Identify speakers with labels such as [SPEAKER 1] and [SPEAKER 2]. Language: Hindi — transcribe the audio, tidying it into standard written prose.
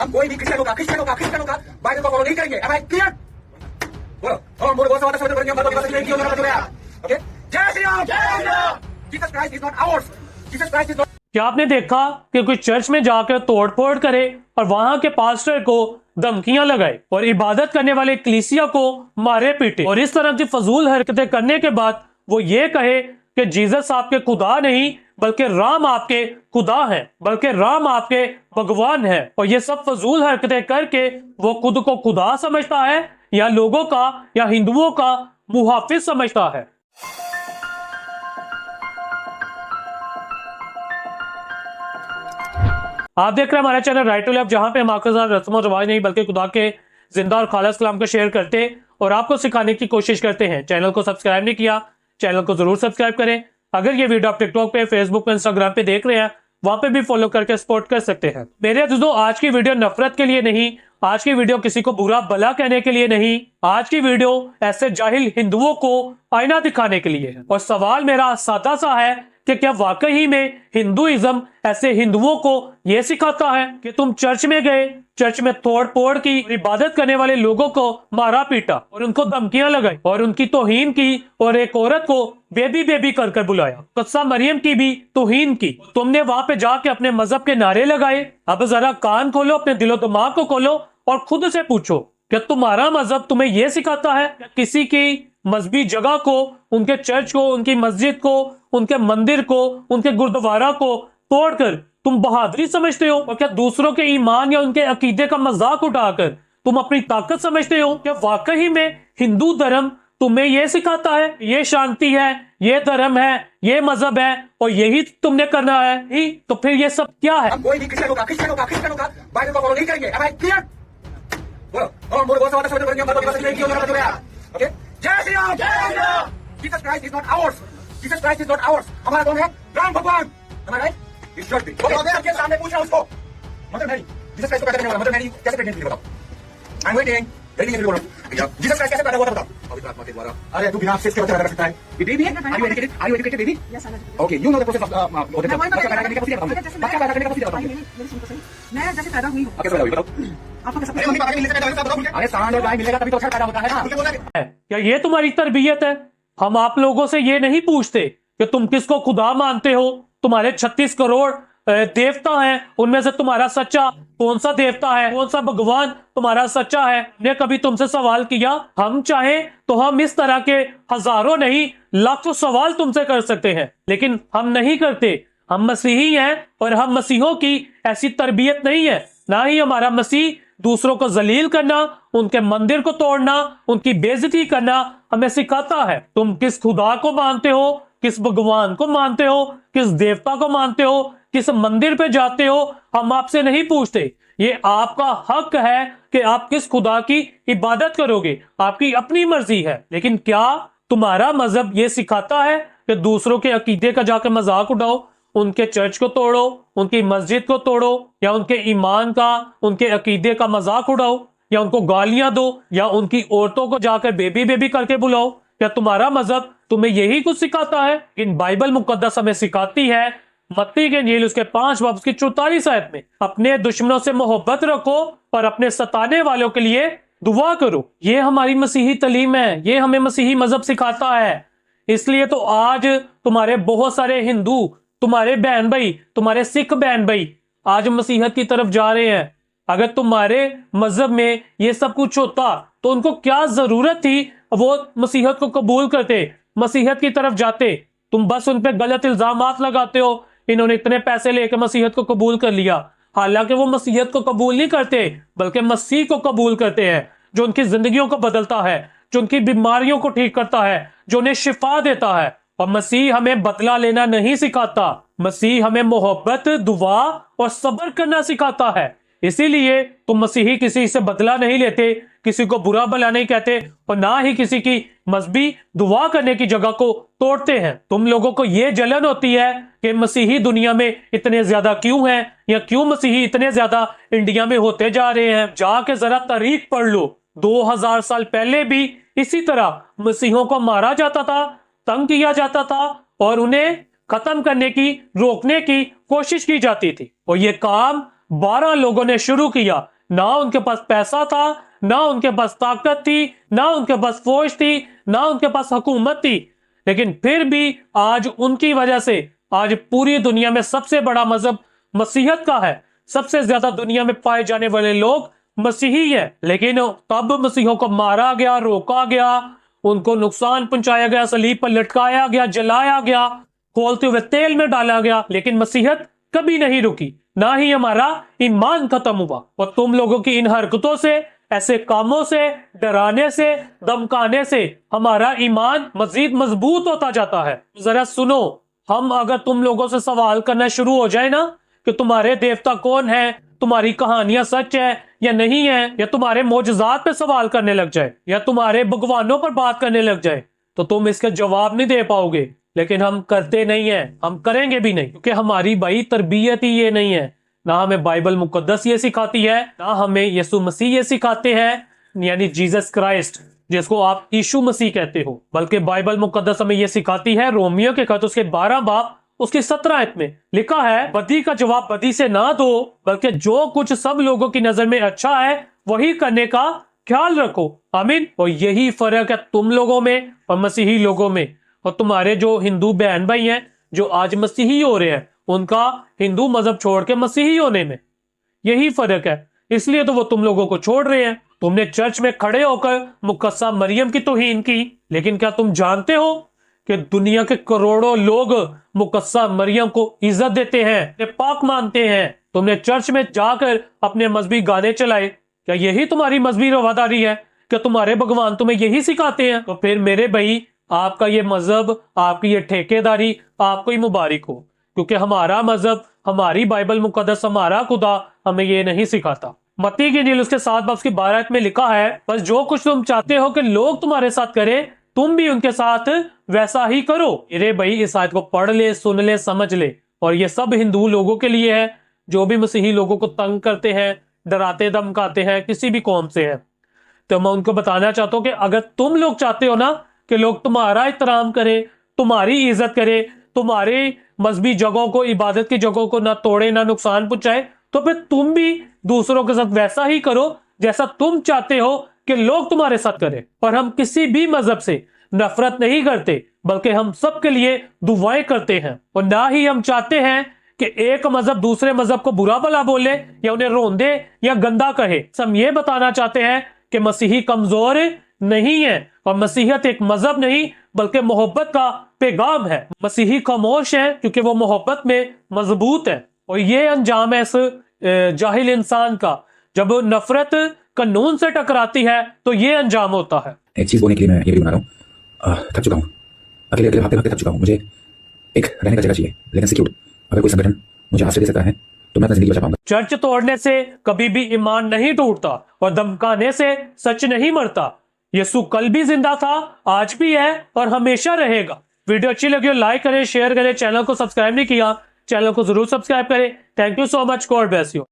[SPEAKER 1] हम कोई भी क्रिश्चियन होगा बाइबल को फॉलो नहीं करेंगे। Am I clear? बोलो और मोर बोल सकते हैं ओके। जय श्री राम, जय Shri Ram. Jesus Christ is not hours. Jesus Christ is not.
[SPEAKER 2] क्या आपने देखा कि कोई चर्च में जाकर तोड़फोड़ करे और वहां के पास्टर को धमकियां लगाए और इबादत करने वाले कलीसिया को मारे पीटे और इस तरह की फजूल हरकतें करने के बाद वो ये कहे कि जीसस आपके खुदा नहीं बल्कि राम आपके खुदा हैं, बल्कि राम आपके भगवान हैं। और ये सब फजूल हरकतें करके वो खुद को खुदा समझता है या लोगों का या हिंदुओं का मुहाफिज समझता है। आप देख रहे हैं हमारा चैनल राइट टू लेफ्ट, जहां पे हम आपके साथ रस्म और रिवाज नहीं बल्कि खुदा के जिंदा और खालिस कलाम को शेयर करते और आपको सिखाने की कोशिश करते हैं। चैनल को सब्सक्राइब नहीं किया, चैनल को जरूर सब्सक्राइब करें। अगर ये वीडियो आप टिकटॉक पे, फेसबुक पे, इंस्टाग्राम पे देख रहे हैं, वहां पे भी फॉलो करके सपोर्ट कर सकते हैं। मेरे दोस्तों, आज की वीडियो नफरत के लिए नहीं, आज की वीडियो किसी को बुरा भला कहने के लिए नहीं, आज की वीडियो ऐसे जाहिल हिंदुओं को आईना दिखाने के लिए है। और सवाल मेरा सादा सा है कि क्या वाकई में हिंदुइज्म ऐसे हिंदुओं को यह सिखाता है कि तुम चर्च में गए, चर्च में तोड़ फोड़ की, इबादत करने वाले लोगों को मारा पीटा और उनको धमकियां लगाई और उनकी तौहीन की और एक औरत को बेबी बेबी कर कर बुलाया, कस्सा मरियम की भी तौहीन की। तुमने वहां पे जाके अपने मजहब के नारे लगाए। अब जरा कान खोलो, अपने दिलो दिमाग को खोलो और खुद से पूछो कि तुम्हारा मजहब तुम्हें यह सिखाता है किसी की मजहबी जगह को, उनके चर्च को, उनकी मस्जिद को, उनके मंदिर को, उनके गुरुद्वारा को तोड़कर तुम बहादुरी समझते हो? और क्या दूसरों के ईमान या उनके अकीदे का मजाक उठाकर तुम अपनी ताकत समझते हो? क्या वाकई में हिंदू धर्म तुम्हें यह सिखाता है ये शांति है, ये धर्म है, ये मजहब है और यही तुमने करना है ही? तो फिर ये सब क्या है?
[SPEAKER 1] हम कोई भी क्रिश्चियन होगा बाइबल को फॉलो नहीं करेंगे। Am I clear? बोलो और मोर बोल सकते हैं ओके। जय श्री राम, जय Shri Ram. Jesus Christ is not hours. Jesus Christ is not hours. हमारा कौन है? राम भगवान। Am I right? It should be. Okay, अगर आपके सामने पूछ रहा हूं उसको, मदर मैरी, जीसस क्राइस्ट को कैसे पैदा हुआ? मदर मैरी कैसे प्रेग्नेंट हुई बताओ? I am waiting. वेटिंग बोलो भैया, जीसस क्राइस्ट कैसे पैदा हुआ था बताओ? पवित्र आत्मा के द्वारा। अरे तू बिना सेक्स के बच्चा पैदा कर सकता है? ये बेबी है? Are you educated? Are you educated baby?
[SPEAKER 3] Yes I am.
[SPEAKER 1] Okay, you know the process of बच्चा पैदा करने का प्रोसीजर बताओ। बच्चा पैदा करने का प्रोसीजर बताओ।
[SPEAKER 3] मेरी सुनो तो सही। मैं जैसे पैदा हुई हूं,
[SPEAKER 1] कैसे पैदा हुई बताओ?
[SPEAKER 3] आपको कैसे
[SPEAKER 1] अरे मम्मी पापा के मिलने से पैदा हुई बताओ। अरे सांड और गाय मिलेगा तभी तो अच्छा पैदा होता है ना।
[SPEAKER 2] क्या ये तुम्हारी तरबियत है? हम आप लोगों से ये नहीं पूछते कि तुम किसको खुदा मानते हो। तुम्हारे 36 करोड़ देवता हैं, उनमें से तुम्हारा सच्चा कौन सा देवता है, कौन सा भगवान तुम्हारा सच्चा है? ने कभी तुमसे सवाल किया? हम चाहें तो हम इस तरह के हजारों नहीं लाखों सवाल तुमसे कर सकते हैं, लेकिन हम नहीं करते। हम मसीही हैं और हम मसीहों की ऐसी तरबियत नहीं है। ना ही हमारा मसीह दूसरों को जलील करना, उनके मंदिर को तोड़ना, उनकी बेइज्जती करना हमें सिखाता है। तुम किस खुदा को मानते हो, किस भगवान को मानते हो, किस देवता को मानते हो, किस मंदिर पे जाते हो, हम आपसे नहीं पूछते। ये आपका हक है कि आप किस खुदा की इबादत करोगे, आपकी अपनी मर्जी है। लेकिन क्या तुम्हारा मजहब ये सिखाता है कि दूसरों के अकीदे का जाकर मजाक उठाओ, उनके चर्च को तोड़ो, उनकी मस्जिद को तोड़ो, या उनके ईमान का, उनके अकीदे का मजाक उड़ाओ, या उनको गालियां दो, या उनकी औरतों को जाकर बेबी बेबी करके बुलाओ? क्या तुम्हारा मजहब तुम्हें यही कुछ सिखाता है? इन बाइबल मुकद्दस हमें सिखाती है, मत्ती के इंजील उसके 5 बाब उसकी 44 आयत में, अपने दुश्मनों से मोहब्बत रखो और अपने सताने वालों के लिए दुआ करो। ये हमारी मसीही तालीम है, ये हमें मसीही मजहब सिखाता है। इसलिए तो आज तुम्हारे बहुत सारे हिंदू, तुम्हारे बहन भाई, तुम्हारे सिख बहन भाई आज मसीहत की तरफ जा रहे हैं। अगर तुम्हारे मजहब में ये सब कुछ होता तो उनको क्या जरूरत थी वो मसीहत को कबूल करते, मसीहत की तरफ जाते? तुम बस उन पे गलत इल्जामात लगाते हो, इन्होंने इतने पैसे लेकर मसीहत को कबूल कर लिया। हालांकि वो मसीहत को कबूल नहीं करते बल्कि मसीह को कबूल करते हैं, जो उनकी जिंदगियों को बदलता है, जो उनकी बीमारियों को ठीक करता है, जो उन्हें शिफा देता है। और मसीह हमें बदला लेना नहीं सिखाता, मसीह हमें मोहब्बत, दुआ और सब्र करना सिखाता है। इसीलिए तुम मसीही किसी से बदला नहीं लेते, किसी को बुरा भला नहीं कहते और ना ही किसी की मजहबी दुआ करने की जगह को तोड़ते हैं। तुम लोगों को यह जलन होती है कि मसीही दुनिया में इतने ज्यादा क्यों हैं, या क्यों मसीही इतने ज्यादा इंडिया में होते जा रहे हैं। जाके जरा तारीख पढ़ लो, 2000 साल पहले भी इसी तरह मसीहों को मारा जाता था, तंग किया जाता था और उन्हें खत्म करने की, रोकने की कोशिश की जाती थी। और ये काम 12 लोगों ने शुरू किया। ना उनके पास पैसा था, ना उनके पास ताकत थी, ना उनके पास फौज थी, ना उनके पास हुकूमत थी, लेकिन फिर भी आज उनकी वजह से आज पूरी दुनिया में सबसे बड़ा मजहब मसीहत का है। सबसे ज्यादा दुनिया में पाए जाने वाले लोग मसीही है। लेकिन तब मसीहों को मारा गया, रोका गया, उनको नुकसान पहुंचाया गया, सलीब पर लटकाया गया, जलाया गया, खोलते हुए तेल में डाला गया, लेकिन मसीहत कभी नहीं रुकी, ना ही हमारा ईमान खत्म हुआ। और तुम लोगों की इन हरकतों से, ऐसे कामों से, डराने से, धमकाने से हमारा ईमान मजीद मजबूत होता जाता है। जरा सुनो, हम अगर तुम लोगों से सवाल करना शुरू हो जाए ना कि तुम्हारे देवता कौन है, तुम्हारी कहानियां सच है या नहीं है, या तुम्हारे मोजज़ात पे सवाल करने लग जाए, या तुम्हारे भगवानों पर बात करने लग जाए, तो तुम इसका जवाब नहीं दे पाओगे। लेकिन हम करते नहीं है, हम करेंगे भी नहीं, क्योंकि हमारी भाई तरबियत ही ये नहीं है। ना हमें बाइबल मुकद्दस ये सिखाती है, ना हमें यीशु मसीह ये सिखाते हैं, यानी जीसस क्राइस्ट जिसको आप यीशु मसीह कहते हो, बल्कि बाइबल मुकद्दस हमें ये सिखाती है। रोमियो के खत उसके 12 बाब उसकी 17 आयत में लिखा है, बदी का जवाब बदी से ना दो, बल्कि जो कुछ सब लोगों की नजर में अच्छा है वही करने का ख्याल रखो। आमीन। और यही फर्क है तुम लोगों में और मसीही लोगों में। और तुम्हारे जो हिंदू बहन भाई हैं जो आज मसीही हो रहे हैं, उनका हिंदू मजहब छोड़ के मसीही होने में यही फर्क है। इसलिए तो वो तुम लोगों को छोड़ रहे हैं। तुमने चर्च में खड़े होकर मुकद्दसा मरियम की तौहीन की, लेकिन क्या तुम जानते हो कि दुनिया के करोड़ों लोग मुकद्दसा मरियम को इज्जत देते हैं, पाक मानते हैं। तुमने चर्च में जाकर अपने मजहबी गाने चलाए, क्या यही तुम्हारी मजहबी रवादारी है? क्या तुम्हारे भगवान तुम्हें यही सिखाते हैं? तो फिर मेरे भाई, आपका ये मजहब, आपकी ये ठेकेदारी आपको ही मुबारक हो, क्योंकि हमारा मजहब, हमारी बाइबल मुकद्दस, हमारा खुदा हमें ये नहीं सिखाता। मत्ती की इंजील उसके 7 बाब की 12 में लिखा है, बस जो कुछ तुम चाहते हो कि लोग तुम्हारे साथ करें, तुम भी उनके साथ वैसा ही करो। अरे भाई, इस आयत को पढ़ ले, सुन ले, समझ ले। और ये सब हिंदू लोगों के लिए है जो भी मसीही लोगों को तंग करते हैं, डराते धमकाते हैं, किसी भी कौम से है। तो मैं उनको बताना चाहता हूं कि अगर तुम लोग चाहते हो ना कि लोग तुम्हारा एहतराम करें, तुम्हारी इज्जत करें, तुम्हारी मजहबी जगहों को, इबादत की जगहों को ना तोड़े, ना नुकसान पहुंचाए, तो फिर तुम भी दूसरों के साथ वैसा ही करो जैसा तुम चाहते हो कि लोग तुम्हारे साथ करें। पर हम किसी भी मजहब से नफरत नहीं करते, बल्कि हम सबके लिए दुआएं करते हैं। और ना ही हम चाहते हैं कि एक मजहब दूसरे मजहब को बुरा भला बोले या उन्हें रोंदे या गंदा कहे। हम ये बताना चाहते हैं कि मसीही कमजोर नहीं है, और मसीहत एक मजहब नहीं बल्कि मोहब्बत का पैगाम है। मसीही खामोश है क्योंकि वो मोहब्बत में मजबूत है। और ये अंजाम है इस जाहिल इंसान का। जब नफरत कानून से टकराती है तो ये अंजाम होता है।
[SPEAKER 4] एक चीज बोलने के लिए मैं ये वीडियो बना रहा हूँ। थक चुका हूँ, अकेले अकेले भागते भागते थक चुका हूँ। मुझे एक रहने का जगह चाहिए, लेकिन सिक्योर। अगर कोई संगठन मुझे आश्रय दे सकता है तो मैं अपनी जिंदगी बचा पाऊंगा।
[SPEAKER 2] चर्च तोड़ने से कभी भी ईमान नहीं टूटता, और धमकाने से सच नहीं मरता। यीशु कल भी जिंदा था, आज भी है और हमेशा रहेगा। वीडियो अच्छी लगी हो लाइक करें, शेयर करें। चैनल को सब्सक्राइब नहीं किया, चैनल को जरूर सब्सक्राइब करें। Thank you so much. God bless you.